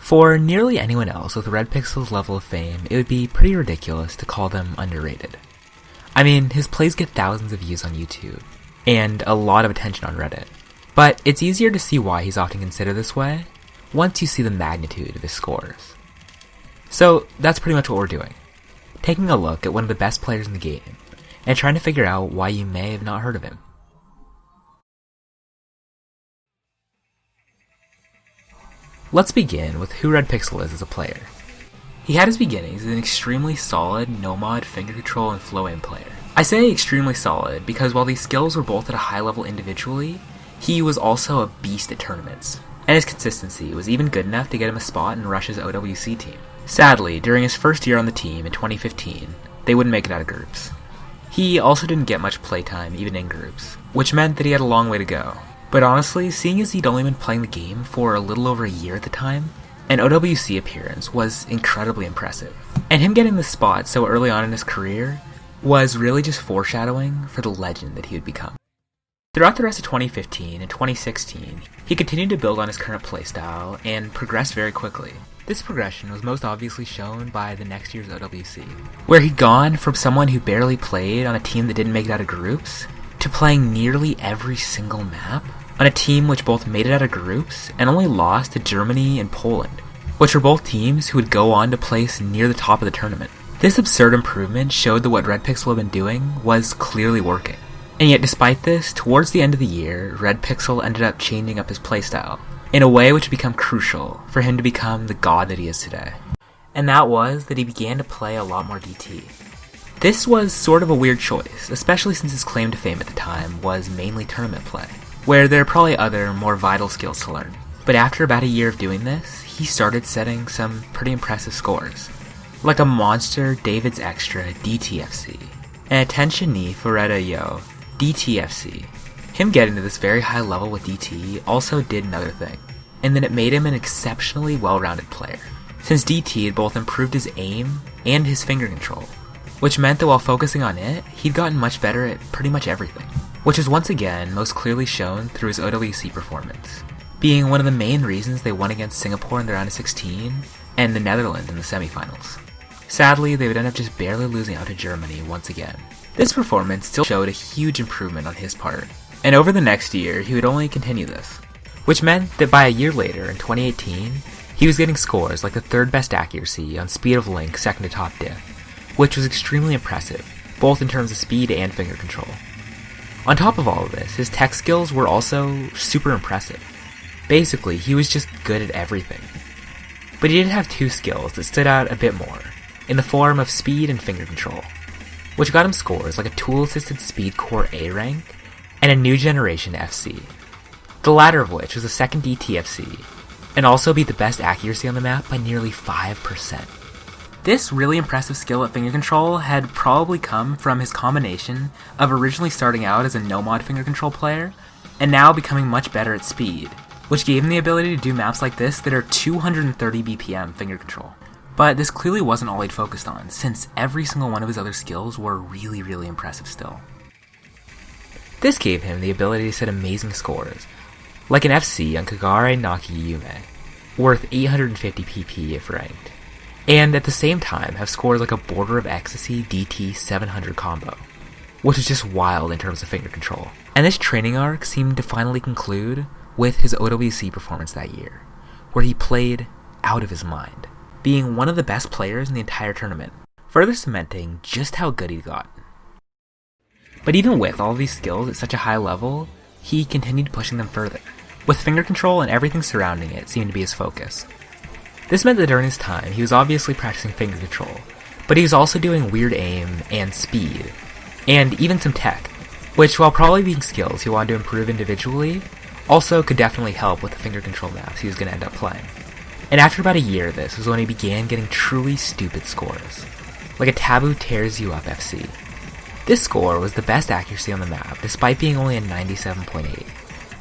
For nearly anyone else with Red Pixel's level of fame, it would be pretty ridiculous to call them underrated. I mean, his plays get thousands of views on YouTube, and a lot of attention on Reddit. But it's easier to see why he's often considered this way once you see the magnitude of his scores. So that's pretty much what we're doing. Taking a look at one of the best players in the game, and trying to figure out why you may have not heard of him. Let's begin with who Red Pixel is as a player. He had his beginnings as an extremely solid no-mod finger control and flow aim player. I say extremely solid because while these skills were both at a high level individually, he was also a beast at tournaments, and his consistency was even good enough to get him a spot in Russia's OWC team. Sadly, during his first year on the team in 2015, they wouldn't make it out of groups. He also didn't get much playtime even in groups, which meant that he had a long way to go. But honestly, seeing as he'd only been playing the game for a little over a year at the time, an OWC appearance was incredibly impressive. And him getting this spot so early on in his career was really just foreshadowing for the legend that he would become. Throughout the rest of 2015 and 2016, he continued to build on his current playstyle and progressed very quickly. This progression was most obviously shown by the next year's OWC, where he'd gone from someone who barely played on a team that didn't make it out of groups to playing nearly every single map on a team which both made it out of groups and only lost to Germany and Poland, which were both teams who would go on to place near the top of the tournament. This absurd improvement showed that what Red Pixel had been doing was clearly working. And yet despite this, towards the end of the year, Red Pixel ended up changing up his playstyle in a way which would become crucial for him to become the god that he is today. And that was that he began to play a lot more DT. This was sort of a weird choice, especially since his claim to fame at the time was mainly tournament play, where there are probably other, more vital skills to learn. But after about a year of doing this, he started setting some pretty impressive scores, like a monster David's Extra DTFC, and Attention Ni Feretta Yo DTFC. Him getting to this very high level with DT also did another thing, and then it made him an exceptionally well-rounded player, since DT had both improved his aim and his finger control, which meant that while focusing on it, he'd gotten much better at pretty much everything, which is once again most clearly shown through his OWC performance, being one of the main reasons they won against Singapore in the round of 16 and the Netherlands in the semifinals. Sadly, they would end up just barely losing out to Germany once again. This performance still showed a huge improvement on his part, and over the next year he would only continue this, which meant that by a year later in 2018, he was getting scores like the third best accuracy on Speed of Link second to top diff, which was extremely impressive, both in terms of speed and finger control. On top of all of this, his tech skills were also super impressive. Basically, he was just good at everything. But he did have two skills that stood out a bit more, in the form of speed and finger control, which got him scores like a tool-assisted Speed Core A rank and a new generation FC, the latter of which was a second DTFC, and also beat the best accuracy on the map by nearly 5%. This really impressive skill at finger control had probably come from his combination of originally starting out as a no-mod finger control player, and now becoming much better at speed, which gave him the ability to do maps like this that are 230 BPM finger control. But this clearly wasn't all he'd focused on, since every single one of his other skills were really impressive still. This gave him the ability to set amazing scores, like an FC on Kagare Naki Yume, worth 850 PP if ranked, and at the same time have scores like a Border of Ecstasy DT 700 combo, which is just wild in terms of finger control. And this training arc seemed to finally conclude with his OWC performance that year, where he played out of his mind, being one of the best players in the entire tournament, further cementing just how good he'd gotten. But even with all these skills at such a high level, he continued pushing them further, with finger control and everything surrounding it seemed to be his focus. This meant that during his time, he was obviously practicing finger control, but he was also doing weird aim and speed, and even some tech, which while probably being skills he wanted to improve individually, also could definitely help with the finger control maps he was going to end up playing. And after about a year of this was when he began getting truly stupid scores, like a Taboo Tears You Up FC. This score was the best accuracy on the map, despite being only a 97.8.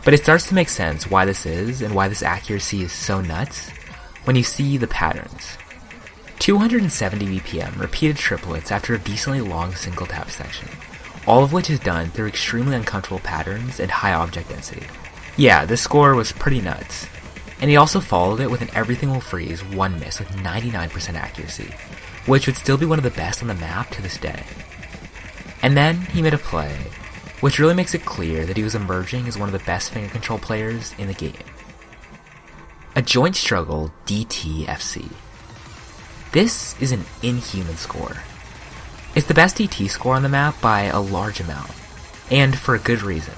But it starts to make sense why this is, and why this accuracy is so nuts, when you see the patterns. 270 BPM repeated triplets after a decently long single tap section, all of which is done through extremely uncomfortable patterns and high object density. Yeah, this score was pretty nuts. and he also followed it with an everything will freeze 1 miss with 99% accuracy, which would still be one of the best on the map to this day. And then he made a play, which really makes it clear that he was emerging as one of the best finger control players in the game. A joint struggle DTFC. This is an inhuman score. It's the best DT score on the map by a large amount, and for a good reason.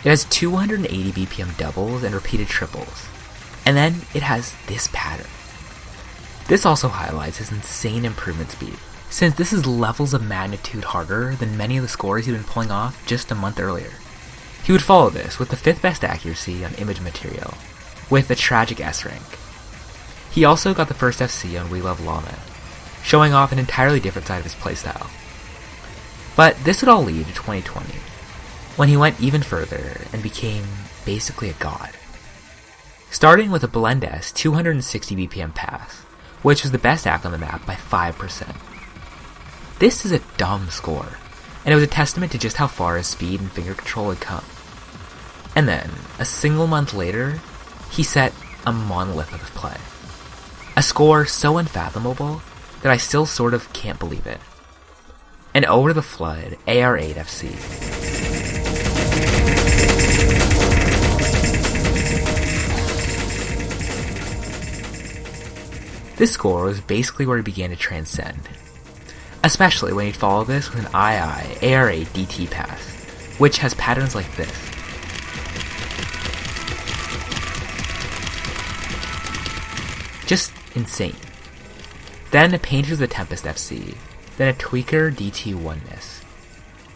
It has 280 BPM doubles and repeated triples, and then it has this pattern. This also highlights his insane improvement speed, since this is levels of magnitude harder than many of the scores he'd been pulling off just a month earlier. He would follow this with the 5th best accuracy on image material, with a tragic S rank. He also got the first FC on We Love Llama, showing off an entirely different side of his playstyle. But this would all lead to 2020, when he went even further and became basically a god. Starting with a Blend S 260 BPM pass, which was the best act on the map by 5%. This is a dumb score, and it was a testament to just how far his speed and finger control had come. And then, a single month later, he set a monolith of play. A score so unfathomable that I still sort of can't believe it. An Over the Flood AR8 FC. This score was basically where he began to transcend, especially when he'd follow this with an II AR8 DT pass, which has patterns like this. Just insane. Then a Painter of the Tempest FC, then a Tweaker DT 1 miss.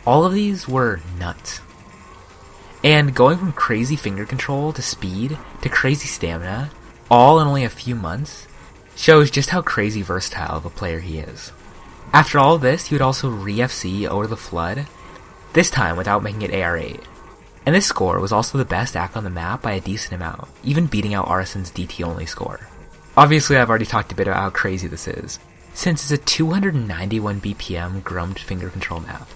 All of these were nuts. And going from crazy finger control to speed to crazy stamina, all in only a few months, shows just how crazy versatile of a player he is. After all of this, he would also re-FC Over the Flood, this time without making it AR8. And this score was also the best act on the map by a decent amount, even beating out Arson's DT only score. Obviously, I've already talked a bit about how crazy this is, since it's a 291 BPM grummed finger control map.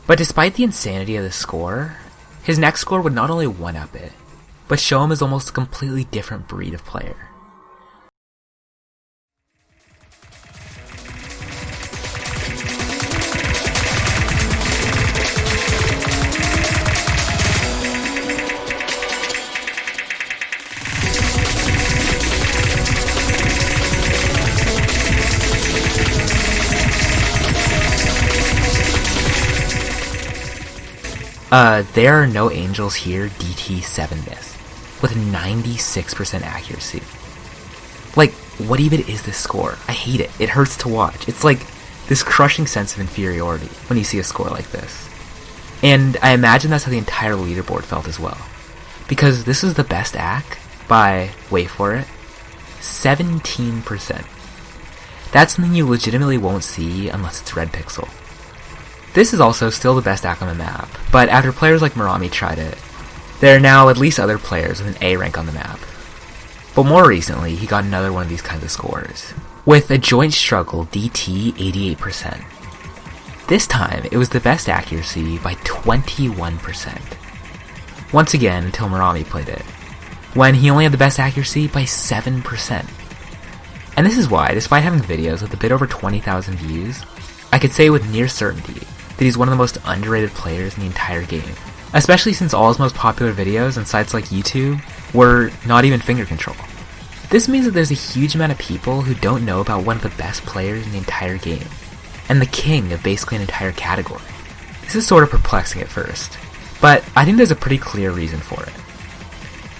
But despite the insanity of this score, his next score would not only one-up it, but show him as almost a completely different breed of player. There Are No Angels Here DT 7 miss, with 96% accuracy. Like, what even is this score? I hate it. It hurts to watch. It's like this crushing sense of inferiority when you see a score like this. And I imagine that's how the entire leaderboard felt as well. Because this is the best act by, wait for it, 17%. That's something you legitimately won't see unless it's Red Pixel. This is also still the best act on the map, but after players like Marami tried it, there are now at least other players with an A rank on the map. But more recently, he got another one of these kinds of scores, with a Joint Struggle DT 88%. This time, it was the best accuracy by 21%. Once again, until Marami played it, when he only had the best accuracy by 7%. And this is why, despite having videos with a bit over 20,000 views, I could say with near certainty that he's one of the most underrated players in the entire game, especially since all his most popular videos on sites like YouTube were not even finger control. This means that there's a huge amount of people who don't know about one of the best players in the entire game, and the king of basically an entire category. This is sort of perplexing at first, but I think there's a pretty clear reason for it,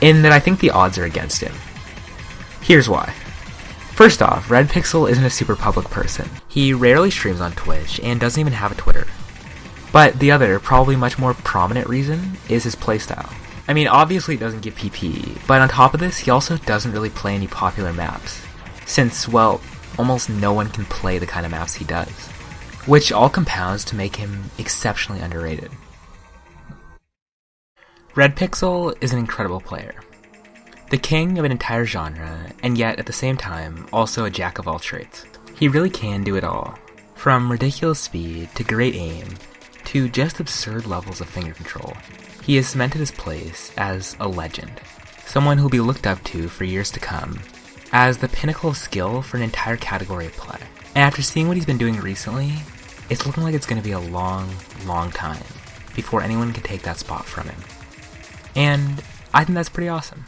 in that I think the odds are against him. Here's why. First off, Red Pixel isn't a super public person. He rarely streams on Twitch and doesn't even have a Twitter. But the other, probably much more prominent reason is his playstyle. I mean, obviously he doesn't get PP, but on top of this, he also doesn't really play any popular maps, since, well, almost no one can play the kind of maps he does, which all compounds to make him exceptionally underrated. Red Pixel is an incredible player. The king of an entire genre, and yet at the same time, also a jack of all trades. He really can do it all, from ridiculous speed to great aim, to just absurd levels of finger control. He has cemented his place as a legend, someone who will be looked up to for years to come, as the pinnacle of skill for an entire category of play. And after seeing what he's been doing recently, it's looking like it's going to be a long, long time before anyone can take that spot from him. And I think that's pretty awesome.